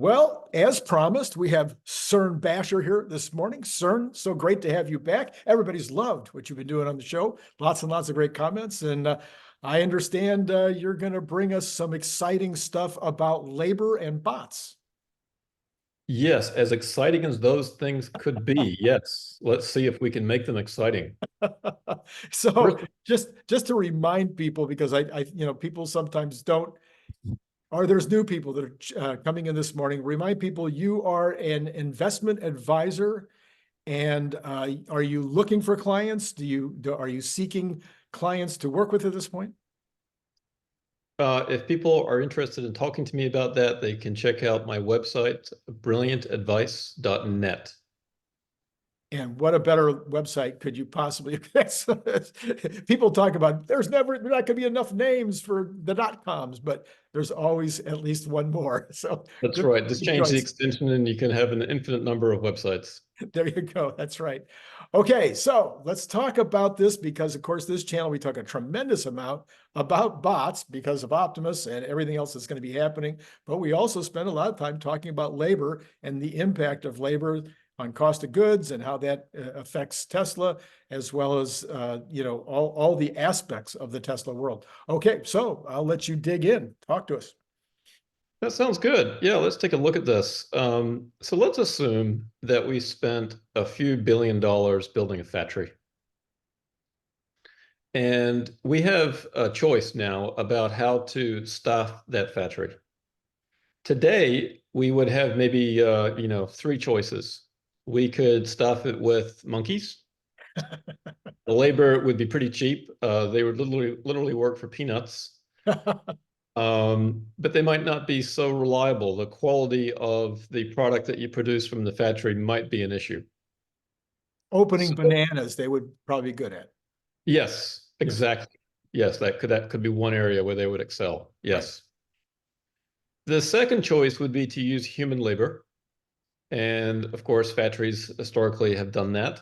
Well, as promised, we have Cern Basher here this morning. Cern, so great to have you back. Everybody's loved what you've been doing on the show. Lots and lots of great comments. And I understand you're going to bring us some exciting stuff about labor and bots. Yes, as exciting as those things could be. Yes. Let's see if we can make them exciting. So First, just to remind people, because people sometimes don't, or there's new people that are coming in this morning. Remind people you are an investment advisor. And are you looking for clients? Are you seeking clients to work with at this point? if people are interested in talking to me about that, they can check out my website, brilliantadvice.net. And what a better website could you possibly? People talk about there's not going to be enough names for the .coms, but there's always at least one more. So That's good, right. Just good change the choice. extension and you can have an infinite number of websites. There you go. That's right. Okay, so let's talk about this because, of course, this channel, we talk a tremendous amount about bots because of Optimus and everything else that's going to be happening. But we also spend a lot of time talking about labor and the impact of labor on cost of goods and how that affects Tesla, as well as, all the aspects of the Tesla world. Okay, so I'll let you dig in. Talk to us. That sounds good. Yeah, let's take a look at this. So let's assume that we spent a few $1 billion building a factory. And we have a choice now about how to staff that factory. Today, we would have maybe, three choices. We could staff it with monkeys. The labor would be pretty cheap. They would literally work for peanuts. But they might not be so reliable. The quality of the product that you produce from the factory might be an issue. Opening So, bananas, they would probably be good at. yes, Yeah, exactly. Yes, that could be one area where they would excel. right. Yes. The second choice would be to use human labor. And of course, factories historically have done that.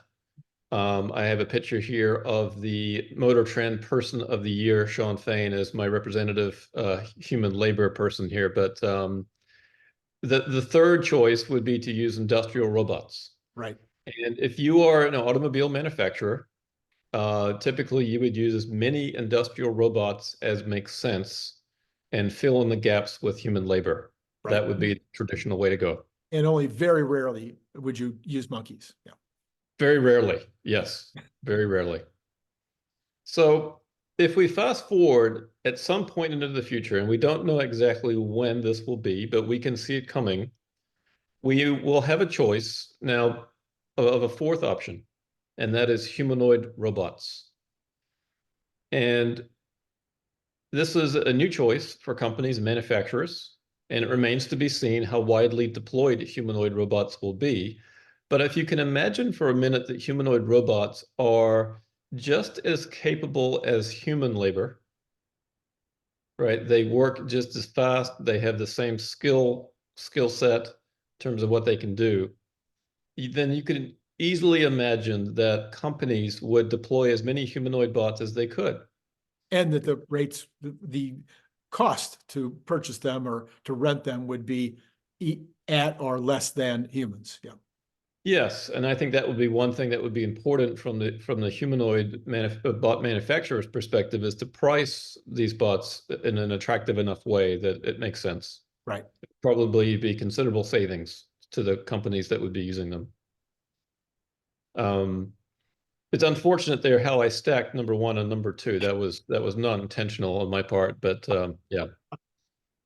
I have a picture here of the Motor Trend Person of the Year, Sean Fain, as my representative human labor person here. But the third choice would be to use industrial robots. Right. And if you are an automobile manufacturer, typically you would use as many industrial robots as makes sense and fill in the gaps with human labor. Right. That would be the traditional way to go. And only very rarely would you use monkeys. Yeah. Very rarely, yes, very rarely. So if we fast forward at some point into the future, and we don't know exactly when this will be, but we can see it coming, we will have a choice now of a fourth option, and that is humanoid robots. And this is a new choice for companies and manufacturers, and it remains to be seen how widely deployed humanoid robots will be. But if you can imagine for a minute that humanoid robots are just as capable as human labor, right? They work just as fast, they have the same skill set in terms of what they can do. Then you can easily imagine that companies would deploy as many humanoid bots as they could. And that the rates, the cost to purchase them or to rent them would be at or less than humans. Yeah. Yes, and I think that would be one thing that would be important from the humanoid bot manufacturer's perspective is to price these bots in an attractive enough way that it makes sense. Right. Probably be considerable savings to the companies that would be using them. It's unfortunate there how I stacked number one and number two. That was not intentional on my part, but yeah.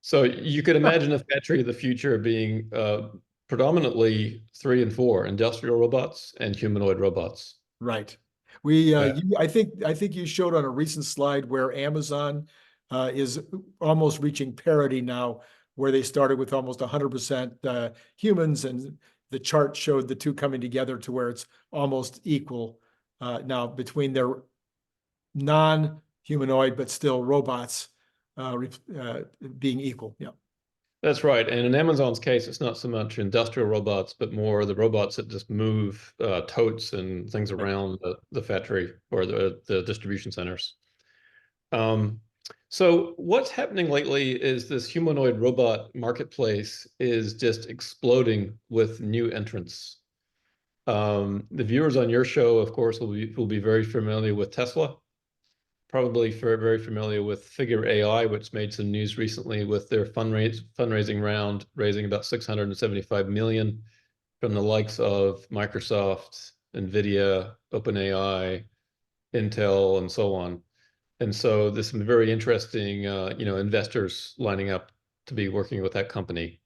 So you could imagine a factory of the future being predominantly 3 and 4 industrial robots and humanoid robots. Right. Yeah. I think you showed on a recent slide where Amazon is almost reaching parity now, where they started with almost 100% humans, and the chart showed the two coming together to where it's almost equal now between their non-humanoid but still robots being equal. Yeah. That's right. And in Amazon's case, it's not so much industrial robots, but more the robots that just move totes and things Right. around the factory or the distribution centers. Um, So what's happening lately is this humanoid robot marketplace is just exploding with new entrants. The viewers on your show, of course, will be very familiar with Tesla, probably very familiar with Figure AI, which made some news recently with their fundraising round, raising about 675 million from the likes of Microsoft, NVIDIA, OpenAI, Intel, and so on. And so there's some very interesting, investors lining up to be working with that company.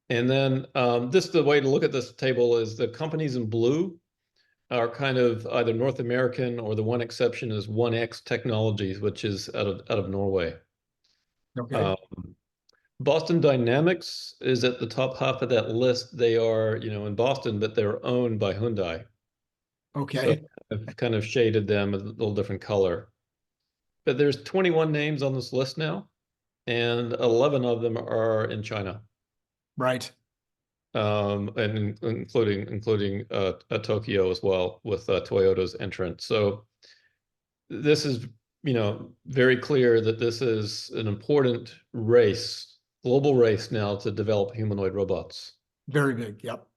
And then this the way to look at this table is the companies in blue are kind of either North American, or the one exception is 1X Technologies, which is out of Norway. Okay. Um, Boston Dynamics is at the top half of that list. They are, in Boston, but they're owned by Hyundai. So Okay. I've kind of shaded them a little different color. But there's 21 names on this list now, and 11 of them are in China, Right. and including Tokyo as well, with Toyota's entrant. So this is, very clear that this is an important race, global race now to develop humanoid robots. Very big. Yep.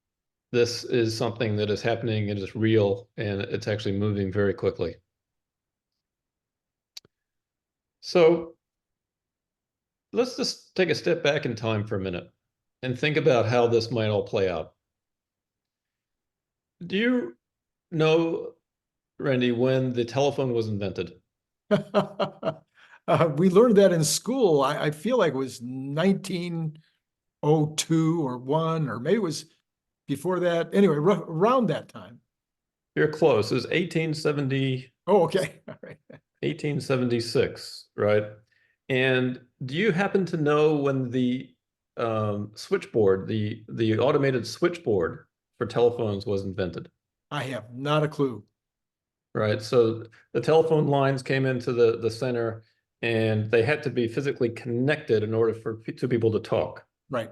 This is something that is happening, it is real, and it's actually moving very quickly. So let's just take a step back in time for a minute and think about how this might all play out. Do you know, Randy, when the telephone was invented? We learned that in school. I feel like it was 1902 or one, or maybe it was before that. Anyway, around that time. You're close. It was 1870, Oh, okay. All right. 1876, right? And do you happen to know when the switchboard, the automated switchboard for telephones was invented? I have not a clue. Right. So the telephone lines came into the center, and they had to be physically connected in order for two people to talk. Right.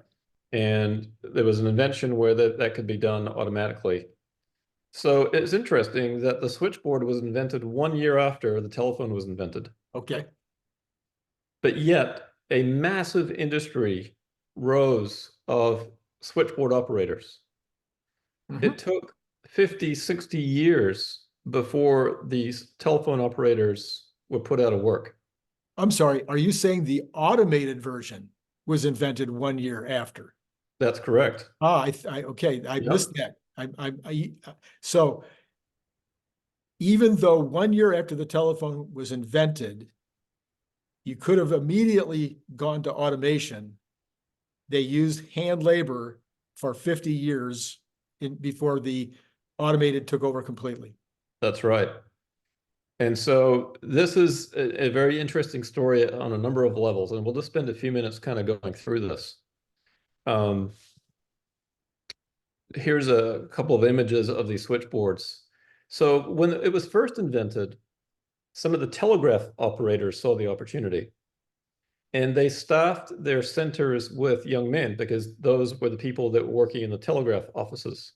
And there was an invention where that could be done automatically. So it's interesting that the switchboard was invented 1 year after the telephone was invented. Okay. But yet a massive industry rose of switchboard operators. Mhm. It took 50, 60 years before these telephone operators were put out of work. I'm sorry. Are you saying the automated version was invented 1 year after? That's correct. Okay. I Yep, missed that. So even though 1 year after the telephone was invented, you could have immediately gone to automation. They used hand labor for 50 years before the automated took over completely. that's right. And so this is a very interesting story on a number of levels, and we'll just spend a few minutes kind of going through this. Um, Here's a couple of images of these switchboards. So when it was first invented, some of the telegraph operators saw the opportunity, and they staffed their centers with young men because those were the people that were working in the telegraph offices.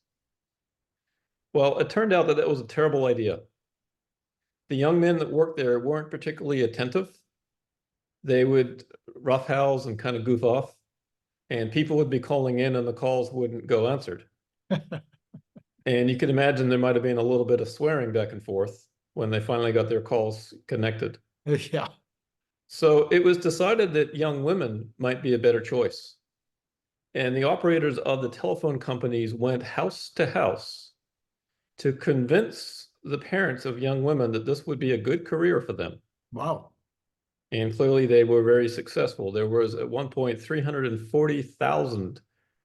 Well, it turned out that that was a terrible idea. The young men that worked there weren't particularly attentive. They would roughhouse and kind of goof off, and people would be calling in and the calls wouldn't go answered. And you can imagine there might have been a little bit of swearing back and forth when they finally got their calls connected. Yeah. So it was decided that young women might be a better choice. And the operators of the telephone companies went house to house to convince the parents of young women that this would be a good career for them. Wow. And clearly they were very successful. There was at one point 340,000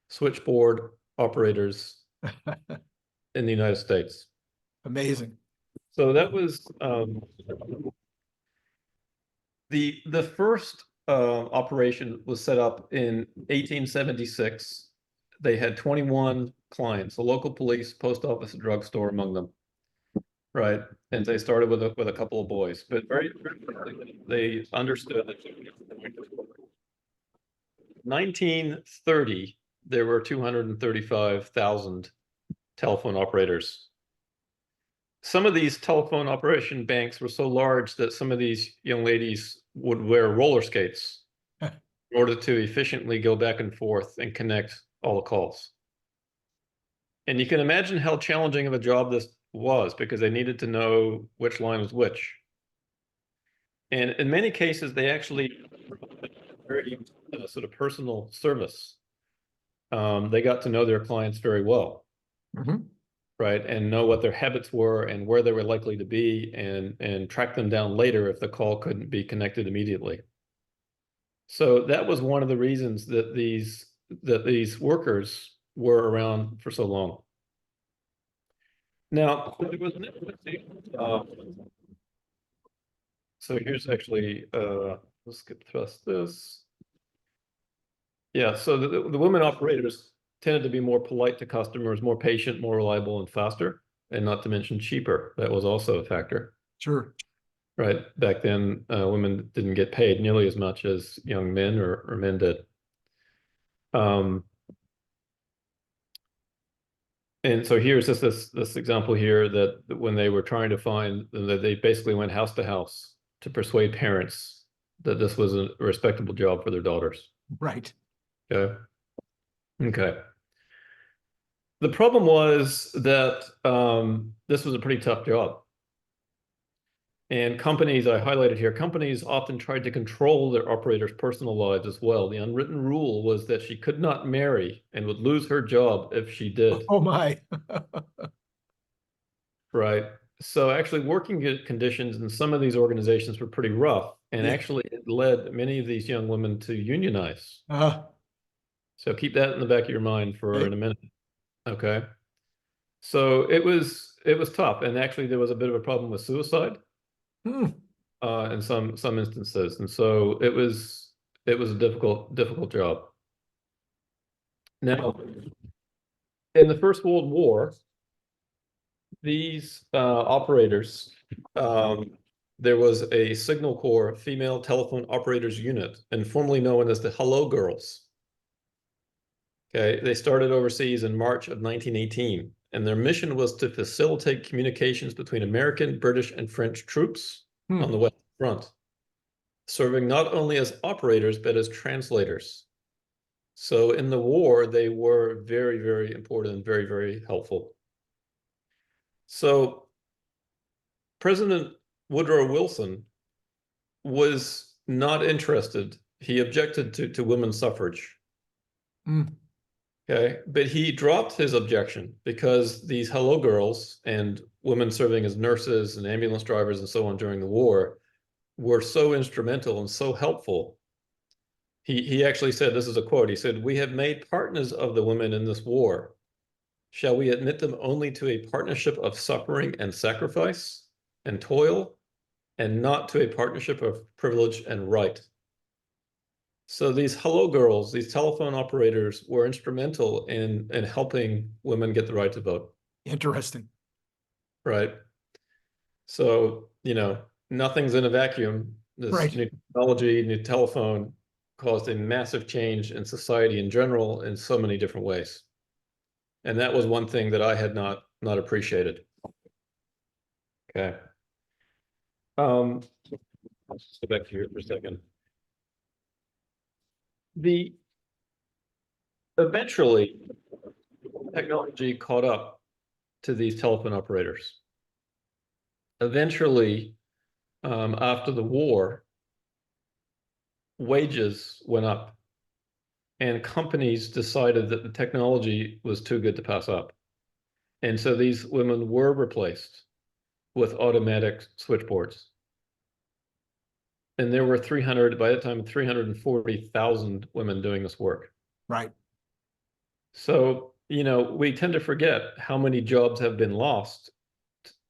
switchboard operators in the United States. Amazing. So that was the first operation was set up in 1876. They had 21 clients, the local police, post office, a drugstore among them. Right. And they started with a couple of boys, but very quickly they understood that 1930, there were 235,000 telephone operators. some of these telephone operation banks were so large that some of these young ladies would wear roller skates in order to efficiently go back and forth and connect all the calls. And you can imagine how challenging of a job this was because they needed to know which line was which. And in many cases, they actually very sort of personal service. They got to know their clients very well, right? And know what their habits were and where they were likely to be and track them down later if the call couldn't be connected immediately. So that was one of the reasons that these workers were around for so long. Now, there was so here's actually, let's skip past this. Yeah, so the women operators tended to be more polite to customers, more patient, more reliable, and faster, and not to mention cheaper. That was also a factor. Sure. Right. Back then, women didn't get paid nearly as much as young men or men did. And so here's just this example here that when they were trying to find, that they basically went house to house to persuade parents that this was a respectable job for their daughters. Right. Okay. Okay. The problem was that this was a pretty tough job. And companies, I highlighted here, companies often tried to control their operators' personal lives as well. The unwritten rule was that she could not marry and would lose her job if she did. Oh my. Right. So actually working conditions in some of these organizations were pretty rough. And Yeah. actually it led many of these young women to unionize. Uh, So keep that in the back of your mind for okay. in a minute. Okay. So it was tough. And actually there was a bit of a problem with suicide. In some instances, and so it was a difficult job. Now, in the First World War, these operators, there was a Signal Corps female telephone operators unit, and formerly known as the Hello Girls. Okay, they started overseas in March of 1918, and their mission was to facilitate communications between American, British, and French troops on the West Front, serving not only as operators, but as translators. So in the war, they were very, very important and very, very helpful. So President Woodrow Wilson was not interested. He objected to women's suffrage. Okay, but he dropped his objection because these Hello Girls and women serving as nurses and ambulance drivers and so on during the war were so instrumental and so helpful. He actually said, this is a quote, he said, "We have made partners of the women in this war. Shall we admit them only to a partnership of suffering and sacrifice and toil, and not to a partnership of privilege and right?" So these Hello Girls, these telephone operators were instrumental in helping women get the right to vote. Interesting. Right. So, nothing's in a vacuum. This new technology, new telephone caused a massive change in society in general in so many different ways. And that was one thing that I had not appreciated. Okay. Let's go back to here for a second. Eventually, technology caught up to these telephone operators. Eventually, after the war, wages went up, and companies decided that the technology was too good to pass up. And so these women were replaced with automatic switchboards. And there were 300, by that time, 340,000 women doing this work. Right. So, we tend to forget how many jobs have been lost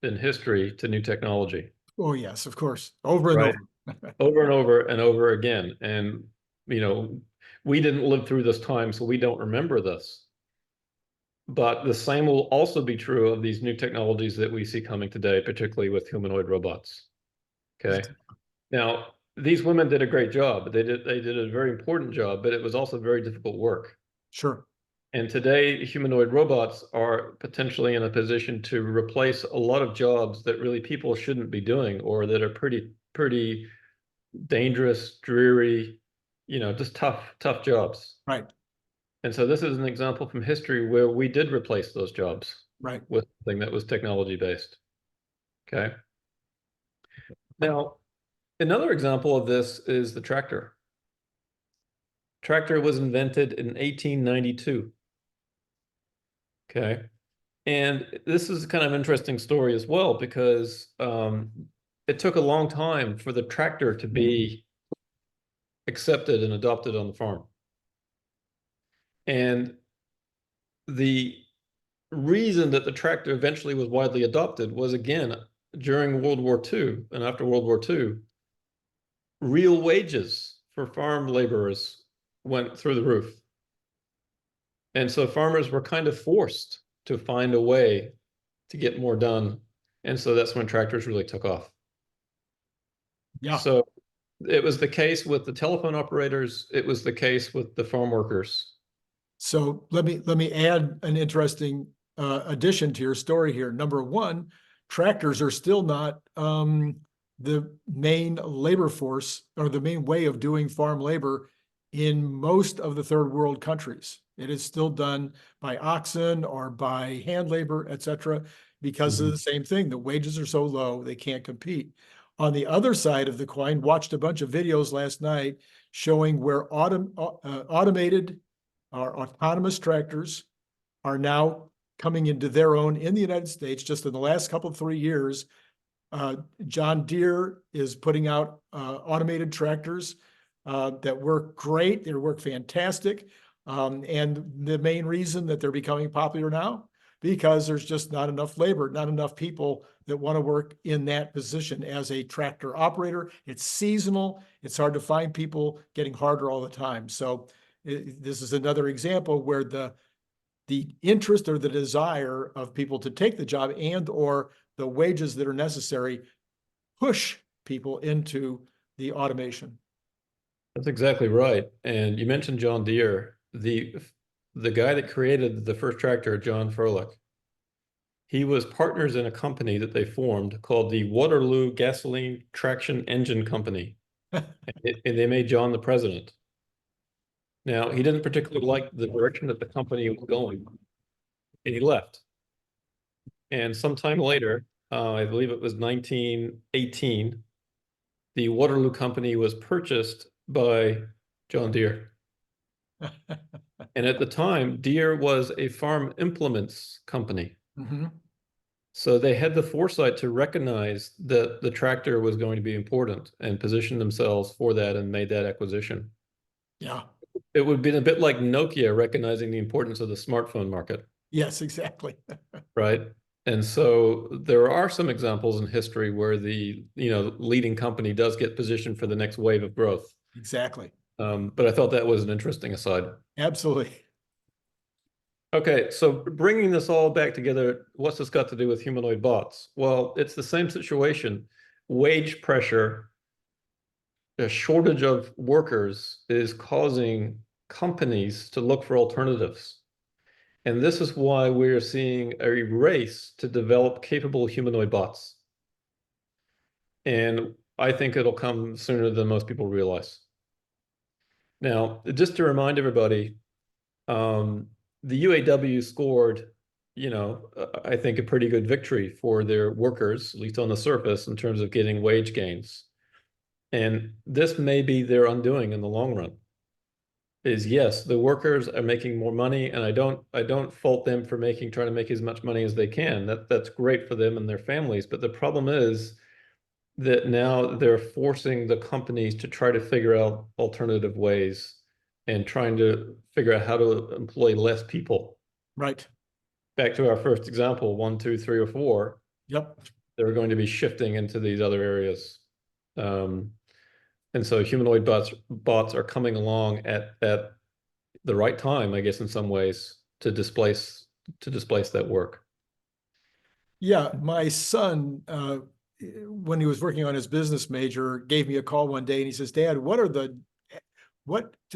in history to new technology. Oh, yes, of course. Over and over. Over and over and over again. And, we didn't live through this time, so we don't remember this. But the same will also be true of these new technologies that we see coming today, particularly with humanoid robots. Okay. Now, these women did a great job. They did a very important job, but it was also very difficult work. Sure. And today, humanoid robots are potentially in a position to replace a lot of jobs that really people shouldn't be doing, or that are pretty dangerous, dreary, just tough jobs. Right, And so this is an example from history where we did replace those jobs right. with something that was technology based. Okay. Now, another example of this is the tractor. Tractor was invented in 1892. Okay. And this is kind of an interesting story as well, because it took a long time for the tractor to be accepted and adopted on the farm. And the reason that the tractor eventually was widely adopted was, again, during World War II and after World War II, real wages for farm laborers went through the roof. And so farmers were kind of forced to find a way to get more done. And so that's when tractors really took off. Yeah. So it was the case with the telephone operators. It was the case with the farm workers. So let me add an interesting addition to your story here. Number one, tractors are still not the main labor force or the main way of doing farm labor in most of the third world countries. It is still done by oxen or by hand labor, et cetera, because of the same thing. The wages are so low, they can't compete. On the other side of the coin, watched a bunch of videos last night showing where automated our autonomous tractors are now coming into their own in the United States. Just in the last couple of 3 years, John Deere is putting out automated tractors that work great. They work fantastic. And the main reason that they're becoming popular now, because there's just not enough labor, not enough people that want to work in that position as a tractor operator. It's seasonal. It's hard to find people, getting harder all the time. So this is another example where the interest or the desire of people to take the job and or the wages that are necessary push people into the automation. That's exactly right. And you mentioned John Deere, the guy that created the first tractor, John Froelich. He was partners in a company that they formed called the Waterloo Gasoline Traction Engine Company. And they made John the president. Now, he didn't particularly like the direction that the company was going, and he left. And sometime later, I believe it was 1918, the Waterloo Company was purchased by John Deere. And at the time, Deere was a farm implements company. Mm-hmm. So they had the foresight to recognize that the tractor was going to be important and position themselves for that and made that acquisition. Yeah. It would have been a bit like Nokia recognizing the importance of the smartphone market, Yes, exactly. right? And so there are some examples in history where the leading company does get positioned for the next wave of growth. Exactly. But I thought that was an interesting aside. Absolutely. Okay, so bringing this all back together, what's this got to do with humanoid bots? Well, it's the same situation. Wage pressure, a shortage of workers is causing companies to look for alternatives. And this is why we're seeing a race to develop capable humanoid bots. And I think it'll come sooner than most people realize. Now, just to remind everybody, the UAW scored, I think a pretty good victory for their workers, at least on the surface, in terms of getting wage gains. And this may be their undoing in the long run. Is yes, the workers are making more money, and I don't fault them for trying to make as much money as they can. That's great for them and their families. But the problem is that now they're forcing the companies to try to figure out alternative ways and trying to figure out how to employ less people. Right. Back to our first example, 1, 2, 3, or 4, Yep. they're going to be shifting into these other areas. And so humanoid bots are coming along at the right time, I guess, in some ways, to displace that work. Yeah. My son, when he was working on his business major, gave me a call one day and he says, Dad,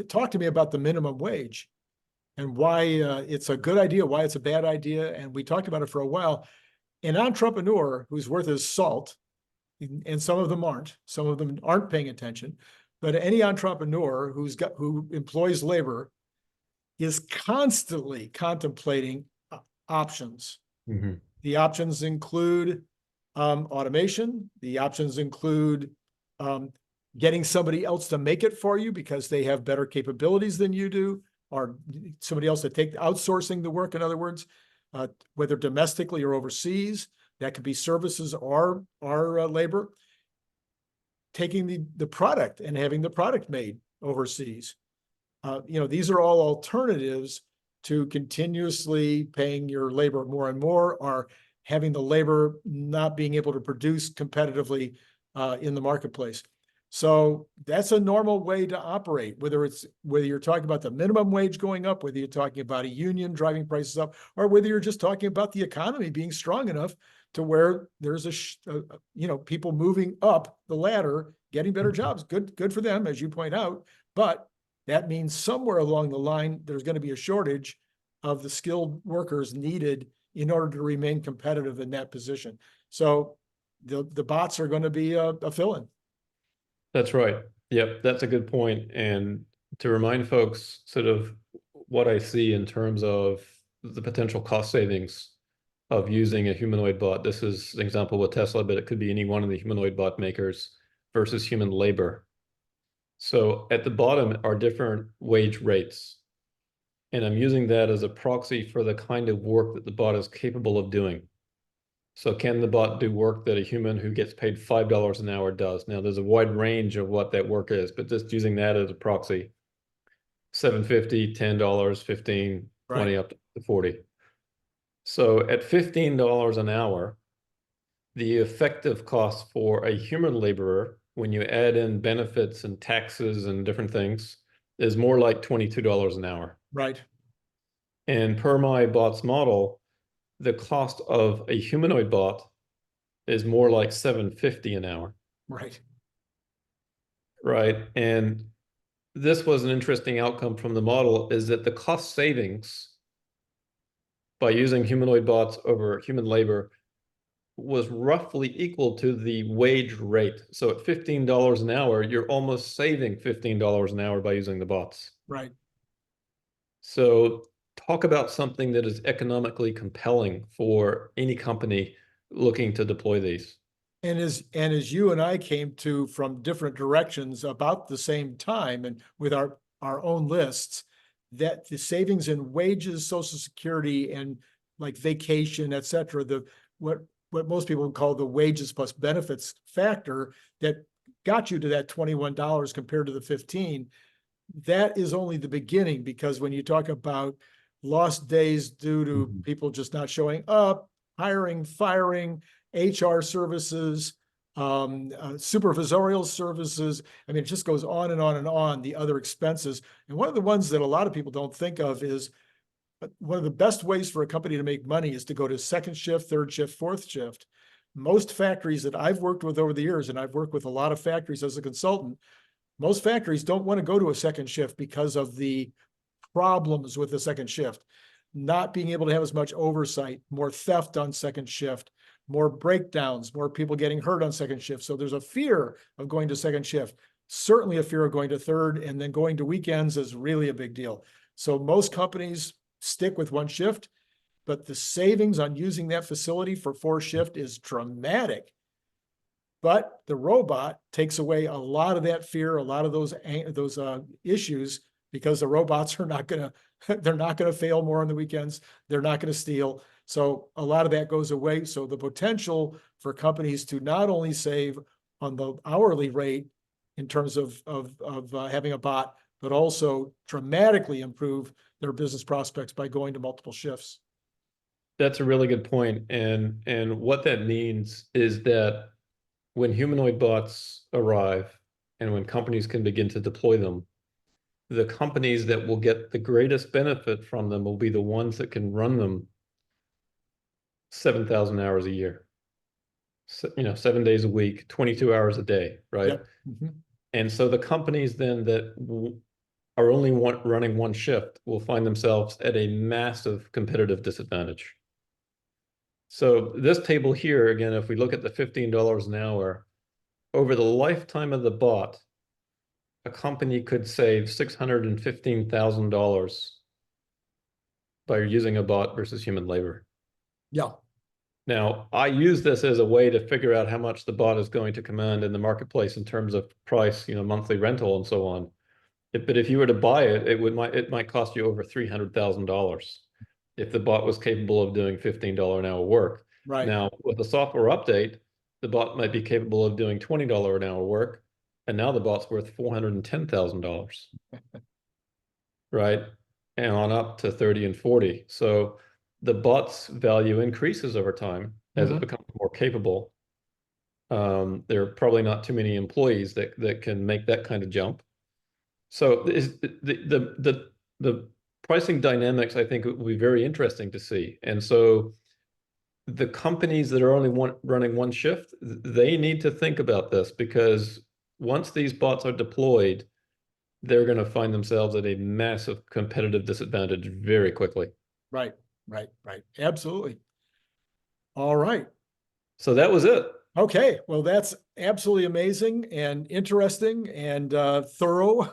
talk to me about the minimum wage. and why it's a good idea, why it's a bad idea. And we talked about it for a while. An entrepreneur who's worth his salt, and some of them aren't paying attention, but any entrepreneur who employs labor is constantly contemplating options. Mm-hmm. The options include automation. The options include getting somebody else to make it for you because they have better capabilities than you do, or somebody else to take outsourcing the work, in other words, whether domestically or overseas. That could be services or labor. Taking the product and having the product made overseas. These are all alternatives to continuously paying your labor more and more, or having the labor not being able to produce competitively in the marketplace. So that's a normal way to operate, whether you're talking about the minimum wage going up, whether you're talking about a union driving prices up, or whether you're just talking about the economy being strong enough to where there's people moving up the ladder, getting better jobs. Good for them, as you point out. But that means somewhere along the line, there's going to be a shortage of the skilled workers needed in order to remain competitive in that position. So the bots are going to be a fill-in. That's right. Yep, that's a good point. And to remind folks sort of what I see in terms of the potential cost savings of using a humanoid bot. This is an example with Tesla, but it could be any one of the humanoid bot makers versus human labor. So at the bottom are different wage rates. And I'm using that as a proxy for the kind of work that the bot is capable of doing. So can the bot do work that a human who gets paid $5 an hour does? Now, there's a wide range of what that work is, but just using that as a proxy, $7.50, $10, 15, 20, up to 40. So at $15 an hour, the effective cost for a human laborer, when you add in benefits and taxes and different things, is more like $22 an hour. Right. And per my bot's model, the cost of a humanoid bot is more like $7.50 an hour. Right. Right. And this was an interesting outcome from the model, is that the cost savings by using humanoid bots over human labor was roughly equal to the wage rate. So at $15 an hour, you're almost saving $15 an hour by using the bots. Right. So talk about something that is economically compelling for any company looking to deploy these. And as you and I came to from different directions about the same time, and with our own lists, that the savings in wages, Social Security, and like vacation, et cetera, what most people would call the wages plus benefits factor that got you to that $21 compared to the 15, that is only the beginning, because when you talk about lost days due to people just not showing up, hiring, firing, HR services, supervisorial services. I mean, it just goes on and on and on, the other expenses. And one of the ones that a lot of people don't think of is one of the best ways for a company to make money is to go to second shift, third shift, fourth shift. Most factories that I've worked with over the years, and I've worked with a lot of factories as a consultant, most factories don't want to go to a second shift because of the problems with the second shift. Not being able to have as much oversight, more theft on second shift, more breakdowns, more people getting hurt on second shift. So there's a fear of going to second shift, certainly a fear of going to third, and then going to weekends is really a big deal. So most companies stick with one shift, but the savings on using that facility for 4 shift is dramatic. But the robot takes away a lot of that fear, a lot of those issues, because the robots are they're not going to fail more on the weekends. They're not going to steal. So a lot of that goes away. So the potential for companies to not only save on the hourly rate in terms of having a bot, but also dramatically improve their business prospects by going to multiple shifts. That's a really good point. And what that means is that when humanoid bots arrive and when companies can begin to deploy them, the companies that will get the greatest benefit from them will be the ones that can run them 7,000 hours a year. So, 7 days a week, 22 hours a day, right? Yep. Mm-hmm. And so the companies then that are only running one shift will find themselves at a massive competitive disadvantage. So this table here, again, if we look at the $15 an hour, over the lifetime of the bot, a company could save $615,000 by using a bot versus human labor. Yeah. Now, I use this as a way to figure out how much the bot is going to command in the marketplace in terms of price, monthly rental and so on. But if you were to buy it, it might cost you over $300,000 if the bot was capable of doing $15 an hour work. Right. Now, with a software update, the bot might be capable of doing $20 an hour work, and now the bot's worth $410,000, right? And on up to 30 and 40. So the bot's value increases over time as it becomes more capable. There are probably not too many employees that can make that kind of jump. So the pricing dynamics, I think, will be very interesting to see. And so the companies that are only running one shift, they need to think about this, because once these bots are deployed, they're going to find themselves at a massive competitive disadvantage very quickly. Right. Absolutely. All right. So that was it. Okay. Well, that's absolutely amazing and interesting and thorough.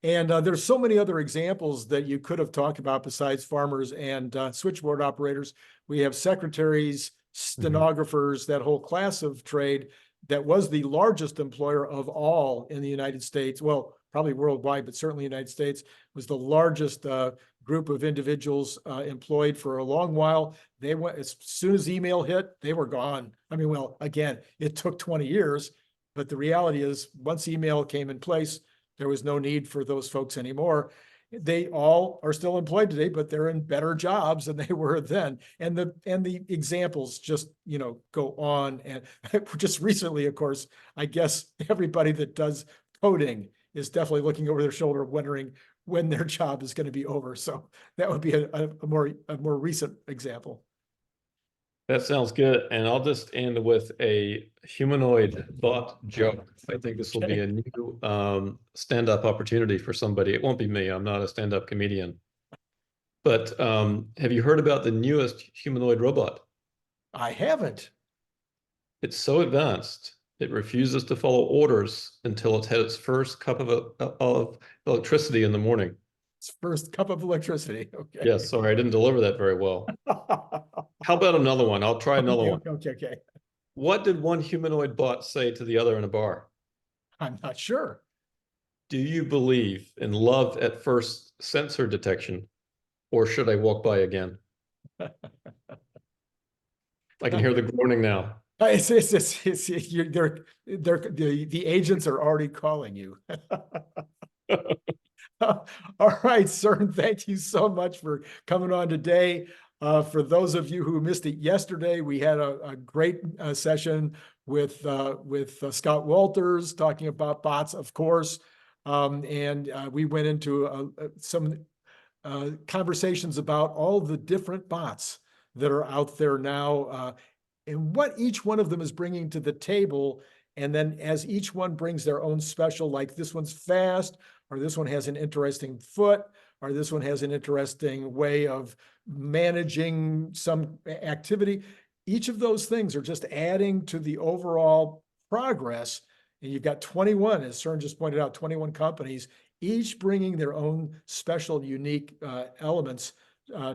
And there's so many other examples that you could have talked about besides farmers and switchboard operators. We have secretaries, stenographers, that whole class of trade that was the largest employer of all in the United States. Well, probably worldwide, but certainly United States was the largest group of individuals employed for a long while. They went, as soon as email hit, they were gone. I mean, well, again, it took 20 years, but the reality is once email came in place, there was no need for those folks anymore. They all are still employed today, but they're in better jobs than they were then. And the examples just, go on. And just recently, of course, I guess everybody that does coding is definitely looking over their shoulder, wondering when their job is going to be over. So that would be a more recent example. That sounds good. And I'll just end with a humanoid bot joke. I think this will be a new stand-up opportunity for somebody. It won't be me. I'm not a stand-up comedian. But have you heard about the newest humanoid robot? I haven't. It's so advanced, it refuses to follow orders until it's had its first cup of electricity in the morning. It's first cup of electricity. Okay. Yes, sorry, I didn't deliver that very well. How about another one? I'll try another one. Okay. What did one humanoid bot say to the other in a bar? I'm not sure. Do you believe in love at first sensor detection, or should I walk by again? I can hear the groaning now. The agents are already calling you. All right, Cern, thank you so much for coming on today. For those of you who missed it yesterday, we had a great session with Scott Walters talking about bots, of course. And we went into some conversations about all the different bots that are out there now, and what each one of them is bringing to the table. And then as each one brings their own special, like this one's fast, or this one has an interesting foot, or this one has an interesting way of managing some activity. Each of those things are just adding to the overall progress. And you've got 21, as Cern just pointed out, 21 companies, each bringing their own special, unique elements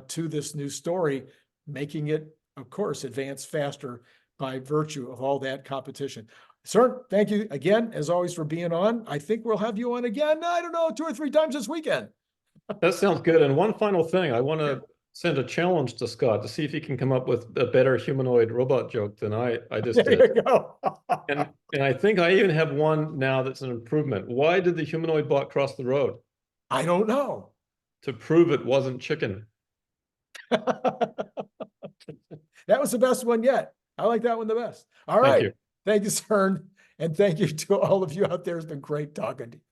to this new story, making it, of course, advance faster by virtue of all that competition. Cern, thank you again, as always, for being on. I think we'll have you on again, I don't know, 2 or 3 times this weekend. That sounds good. And one final thing, I want to send a challenge to Scott to see if he can come up with a better humanoid robot joke than I just did. There you go. And I think I even have one now that's an improvement. Why did the humanoid bot cross the road? I don't know. To prove it wasn't chicken. That was the best one yet. I like that one the best. All right. Thank you. Thank you, Cern. And thank you to all of you out there. It's been great talking to you.